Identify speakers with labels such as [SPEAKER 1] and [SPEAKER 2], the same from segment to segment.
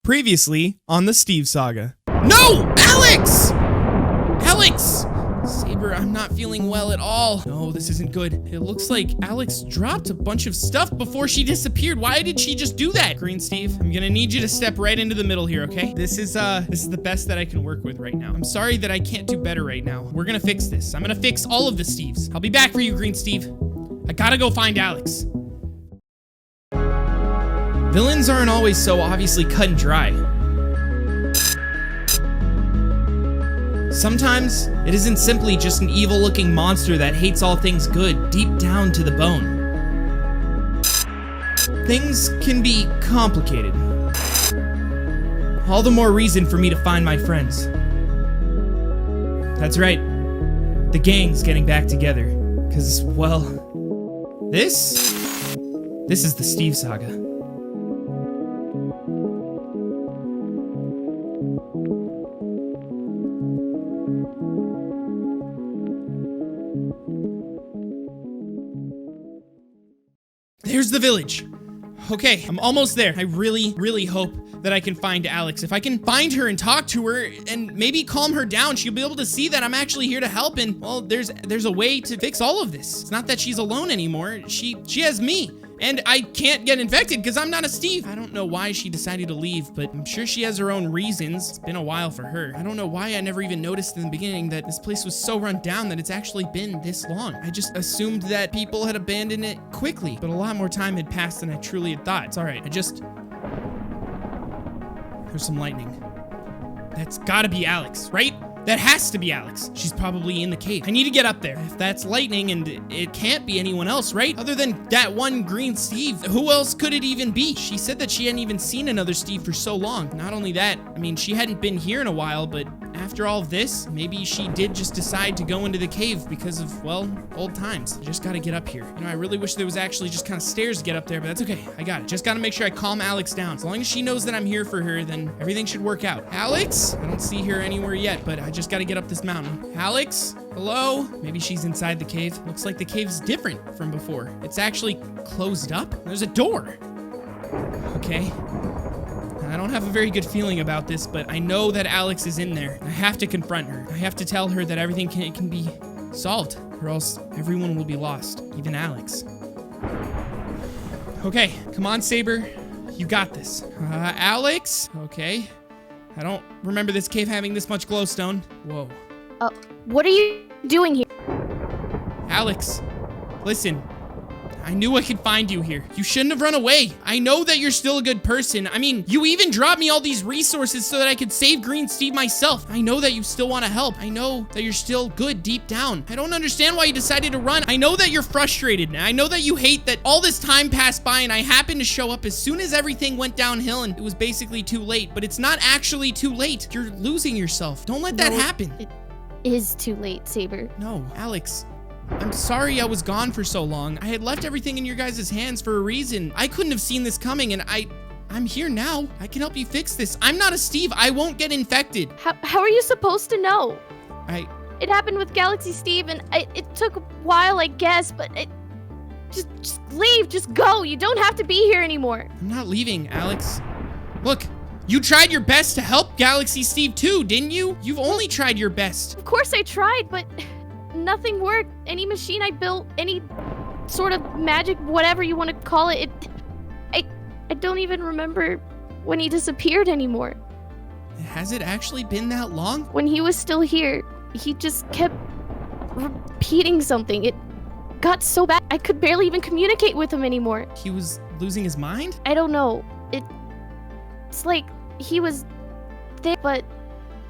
[SPEAKER 1] Previously on the Steve Saga. No! Alex! Alex! Sabre, I'm not feeling well at all. No, this isn't good. It looks like Alex dropped a bunch of stuff before she disappeared. Why did she just do that? Green Steve, I'm gonna need you to step right into the middle here, okay? This is the best that I can work with right now. I'm sorry that I can't do better right now. We're gonna fix this. I'm gonna fix all of the Steves. I'll be back for you, Green Steve. I gotta go find Alex. Villains aren't always so obviously cut and dry. Sometimes, it isn't simply just an evil-looking monster that hates all things good deep down to the bone. Things can be complicated. All the more reason for me to find my friends. That's right. The gang's getting back together. 'Cause, well, this is the Steve Saga. There's the village. Okay, I'm almost there. I really hope that I can find Alex. If I can find her and talk to her and maybe calm her down, she'll be able to see that I'm actually here to help, and, well, there's a way to fix all of this. It's not that she's alone anymore. She has me. And I can't get infected because I'm not a Steve. I don't know why she decided to leave, but I'm sure she has her own reasons. It's been a while for her. I don't know why I never even noticed in the beginning that this place was so run down that it's actually been this long. I just assumed that people had abandoned it quickly, but a lot more time had passed than I truly had thought. It's all right. There's some lightning. That's gotta be Alex, right? That has to be Alex. She's probably in the cave. I need to get up there. If that's lightning, and it can't be anyone else, right? Other than that one Green Steve, who else could it even be? She said that she hadn't even seen another Steve for so long. Not only that, I mean, she hadn't been here in a while, but after all of this, maybe she did just decide to go into the cave because of, well, old times. I just gotta get up here. You know, I really wish there was actually just kind of stairs to get up there, but that's okay. I got it. Just gotta make sure I calm Alex down. As long as she knows that I'm here for her, then everything should work out. Alex? I don't see her anywhere yet, but I just gotta get up this mountain. Alex? Hello? Maybe she's inside the cave. Looks like the cave's different from before. It's actually closed up. There's a door. Okay. I don't have a very good feeling about this, but I know that Alex is in there. I have to confront her. I have to tell her that everything can be solved, or else everyone will be lost, even Alex. Okay, come on, Sabre. You got this. Alex? Okay. I don't remember this cave having this much glowstone. Whoa.
[SPEAKER 2] What are you doing here?
[SPEAKER 1] Alex, listen. I knew I could find you here. You shouldn't have run away. I know that you're still a good person. I mean, you even dropped me all these resources so that I could save Green Steve myself. I know that you still want to help. I know that you're still good deep down. I don't understand why you decided to run. I know that you're frustrated. I know that you hate that all this time passed by and I happened to show up as soon as everything went downhill and it was basically too late. But it's not actually too late. You're losing yourself. Don't let that happen. It
[SPEAKER 2] is too late, Sabre.
[SPEAKER 1] No, Alex. I'm sorry I was gone for so long. I had left everything in your guys' hands for a reason. I couldn't have seen this coming, and I'm here now. I can help you fix this. I'm not a Steve. I won't get infected.
[SPEAKER 2] How are you supposed to know?
[SPEAKER 1] It
[SPEAKER 2] happened with Galaxy Steve, and it took a while, I guess, but just leave. Just go. You don't have to be here anymore.
[SPEAKER 1] I'm not leaving, Alex. Look, you tried your best to help Galaxy Steve too, didn't you? You've only tried your best.
[SPEAKER 2] Of course I tried, but nothing worked. Any machine I built, any sort of magic, whatever you want to call it, I don't even remember when he disappeared anymore.
[SPEAKER 1] Has it actually been that long?
[SPEAKER 2] When he was still here, he just kept repeating something. It got so bad, I could barely even communicate with him anymore.
[SPEAKER 1] He was losing his mind?
[SPEAKER 2] I don't know. It's like he was there, but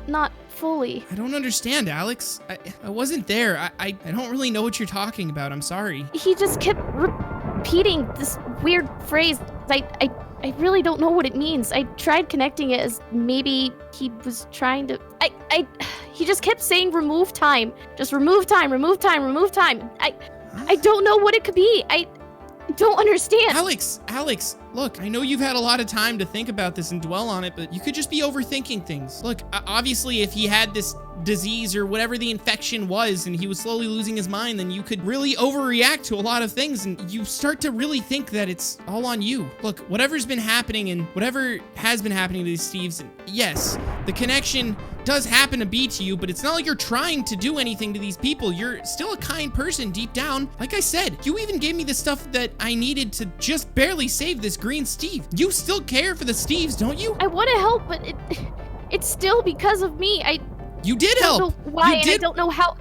[SPEAKER 2] not fully.
[SPEAKER 1] I don't understand, Alex. I wasn't there. I don't really know what you're talking about. I'm sorry.
[SPEAKER 2] He just kept repeating this weird phrase. I really don't know what it means. I tried connecting it as maybe he was trying to... He just kept saying remove time. Just remove time, remove time, remove time. I don't know what it could be. I don't understand.
[SPEAKER 1] Alex, Look, I know you've had a lot of time to think about this and dwell on it, but you could just be overthinking things. Look, obviously, if he had this disease or whatever the infection was and he was slowly losing his mind, then you could really overreact to a lot of things and you start to really think that it's all on you. Look, whatever's been happening and whatever has been happening to these Steves, yes, the connection does happen to be to you, but it's not like you're trying to do anything to these people. You're still a kind person deep down. Like I said, you even gave me the stuff that I needed to just barely save this green Steve. You still care for the Steves, don't you?
[SPEAKER 2] I want to help, but it's still because of me.
[SPEAKER 1] You did help.
[SPEAKER 2] I don't know why, and I don't know how.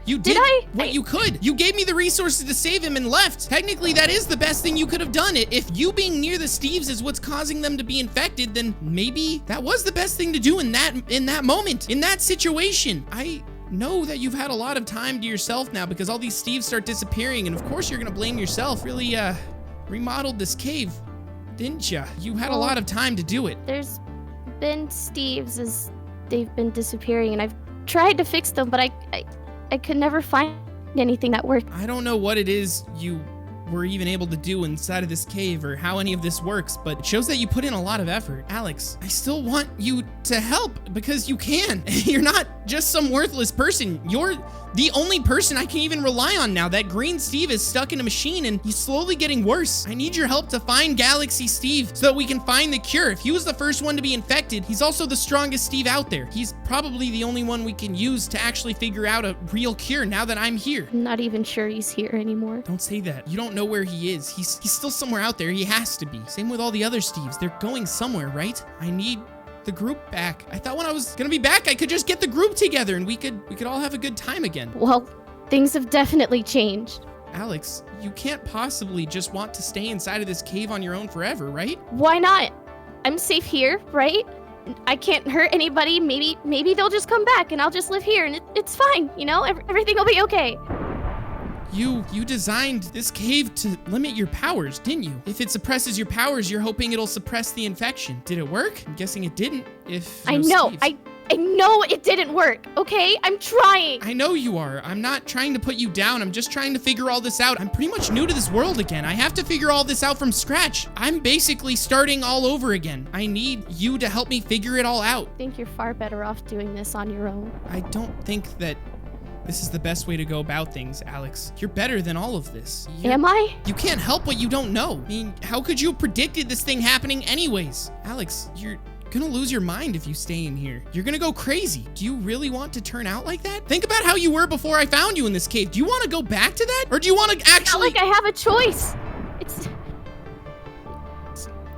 [SPEAKER 1] You did what you could. You gave me the resources to save him and left. Technically, that is the best thing you could have done. If you being near the Steves is what's causing them to be infected, then maybe that was the best thing to do in that moment, in that situation. I know that you've had a lot of time to yourself now because all these Steves start disappearing, and of course you're gonna blame yourself. Really, remodeled this cave, didn't ya? You had a lot of time to do it.
[SPEAKER 2] There's been Steves as they've been disappearing, and I've tried to fix them, but I could never find anything that worked.
[SPEAKER 1] I don't know what it is you were even able to do inside of this cave or how any of this works, but it shows that you put in a lot of effort. Alex, I still want you to help because you can. You're not just some worthless person. You're the only person I can even rely on now. That green Steve is stuck in a machine and he's slowly getting worse. I need your help to find Galaxy Steve so that we can find the cure. If he was the first one to be infected, he's also the strongest Steve out there. He's probably the only one we can use to actually figure out a real cure now that I'm here.
[SPEAKER 2] I'm not even sure he's here anymore.
[SPEAKER 1] Don't say that. You don't know where he is. He's still somewhere out there. He has to be. Same with all the other Steves. They're going somewhere, right? I need the group back. I thought when I was gonna be back, I could just get the group together and we could all have a good time again.
[SPEAKER 2] Well, things have definitely changed.
[SPEAKER 1] Alex, you can't possibly just want to stay inside of this cave on your own forever, right?
[SPEAKER 2] Why not? I'm safe here, right? I can't hurt anybody. Maybe they'll just come back and I'll just live here and it's fine, you know? Everything will be okay.
[SPEAKER 1] You designed this cave to limit your powers, didn't you? If it suppresses your powers, you're hoping it'll suppress the infection. Did it work? I'm guessing it didn't.
[SPEAKER 2] I know it didn't work, okay? I'm trying.
[SPEAKER 1] I know you are. I'm not trying to put you down. I'm just trying to figure all this out. I'm pretty much new to this world again. I have to figure all this out from scratch. I'm basically starting all over again. I need you to help me figure it all out.
[SPEAKER 2] I think you're far better off doing this on your own.
[SPEAKER 1] I don't think that this is the best way to go about things, Alex. You're better than all of this.
[SPEAKER 2] Am I?
[SPEAKER 1] You can't help what you don't know. I mean, how could you have predicted this thing happening anyways? Alex, you're gonna lose your mind if you stay in here. You're gonna go crazy. Do you really want to turn out like that? Think about how you were before I found you in this cave. Do you want to go back to that? Or do you want to actually—
[SPEAKER 2] It's not like I have a choice. It's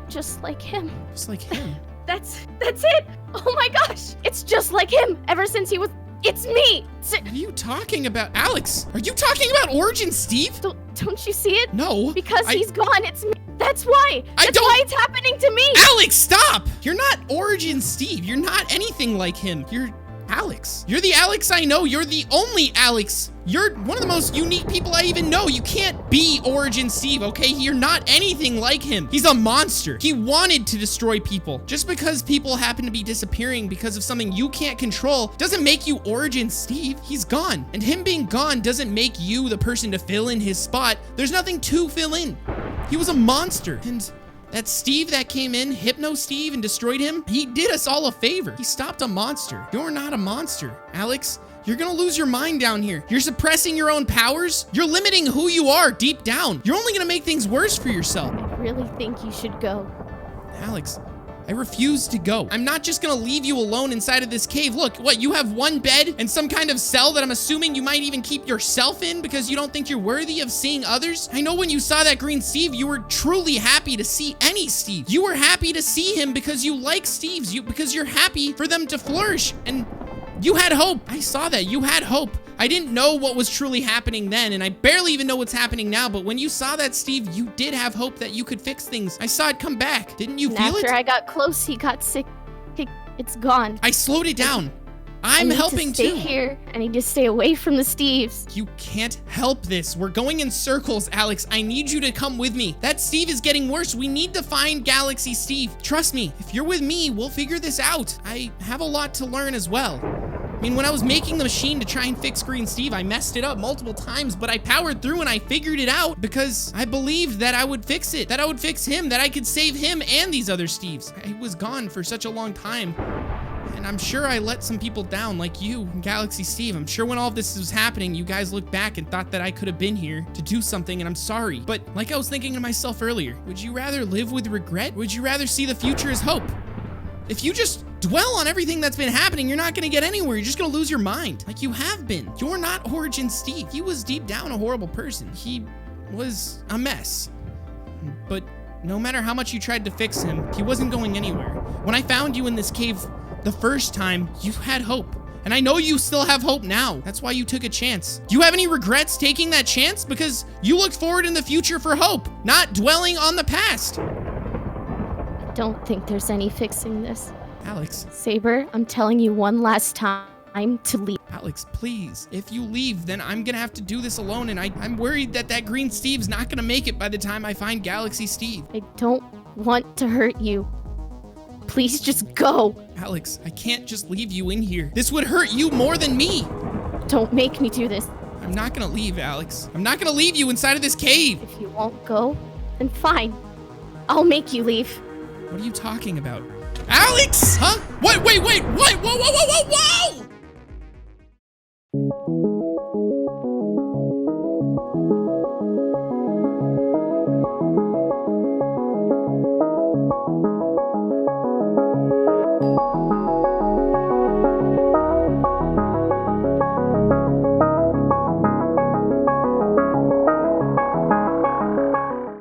[SPEAKER 2] just like him.
[SPEAKER 1] Just like him.
[SPEAKER 2] That's it. Oh my gosh. It's just like him ever since he was— It's me!
[SPEAKER 1] What are you talking about? Alex, are you talking about Origin Steve?
[SPEAKER 2] Don't you see it?
[SPEAKER 1] No.
[SPEAKER 2] Because he's gone, it's me. That's why. That's why it's happening to me.
[SPEAKER 1] Alex, stop! You're not Origin Steve. You're not anything like him. You're Alex. You're the Alex I know. You're the only Alex. You're one of the most unique people I even know. You can't be Origin Steve, okay? You're not anything like him. He's a monster. He wanted to destroy people. Just because people happen to be disappearing because of something you can't control doesn't make you Origin Steve. He's gone. And him being gone doesn't make you the person to fill in his spot. There's nothing to fill in. He was a monster. And that Steve that came in, Hypno Steve, and destroyed him, he did us all a favor. He stopped a monster. You're not a monster. Alex, you're gonna lose your mind down here. You're suppressing your own powers. You're limiting who you are deep down. You're only gonna make things worse for yourself.
[SPEAKER 2] I really think you should go.
[SPEAKER 1] Alex, I refuse to go. I'm not just gonna leave you alone inside of this cave. Look, what, you have one bed and some kind of cell that I'm assuming you might even keep yourself in because you don't think you're worthy of seeing others? I know when you saw that green Steve, you were truly happy to see any Steve. You were happy to see him because you like Steves, because you're happy for them to flourish, and you had hope. I saw that. You had hope. I didn't know what was truly happening then, and I barely even know what's happening now, but when you saw that, Steve, you did have hope that you could fix things. I saw it come back. Didn't you feel it?
[SPEAKER 2] After I got close, he got sick. It's gone.
[SPEAKER 1] I slowed it down. I'm helping too.
[SPEAKER 2] I need to stay here. I need to stay away from the Steves.
[SPEAKER 1] You can't help this. We're going in circles, Alex. I need you to come with me. That Steve is getting worse. We need to find Galaxy Steve. Trust me, if you're with me, we'll figure this out. I have a lot to learn as well. I mean, when I was making the machine to try and fix Green Steve, I messed it up multiple times, but I powered through and I figured it out because I believed that I would fix it, that I would fix him, that I could save him and these other Steves. I was gone for such a long time. And I'm sure I let some people down, like you and Galaxy Steve. I'm sure when all of this was happening, you guys looked back and thought that I could have been here to do something, and I'm sorry. But like I was thinking to myself earlier, would you rather live with regret? Would you rather see the future as hope? If you just dwell on everything that's been happening, you're not gonna get anywhere. You're just gonna lose your mind, like you have been. You're not Origin Steve. He was deep down a horrible person. He was a mess. But no matter how much you tried to fix him, he wasn't going anywhere. When I found you in this cave the first time, you had hope. And I know you still have hope now. That's why you took a chance. Do you have any regrets taking that chance? Because you looked forward in the future for hope, not dwelling on the past.
[SPEAKER 2] I don't think there's any fixing this.
[SPEAKER 1] Alex.
[SPEAKER 2] Sabre, I'm telling you one last time to leave.
[SPEAKER 1] Alex, please. If you leave, then I'm gonna have to do this alone, and I'm worried that Green Steve's not gonna make it by the time I find Galaxy Steve.
[SPEAKER 2] I don't want to hurt you. Please just go.
[SPEAKER 1] Alex, I can't just leave you in here. This would hurt you more than me.
[SPEAKER 2] Don't make me do this.
[SPEAKER 1] I'm not gonna leave, Alex. I'm not gonna leave you inside of this cave.
[SPEAKER 2] If you won't go, then fine. I'll make you leave.
[SPEAKER 1] What are you talking about? Alex! Huh? Wait, what? Whoa!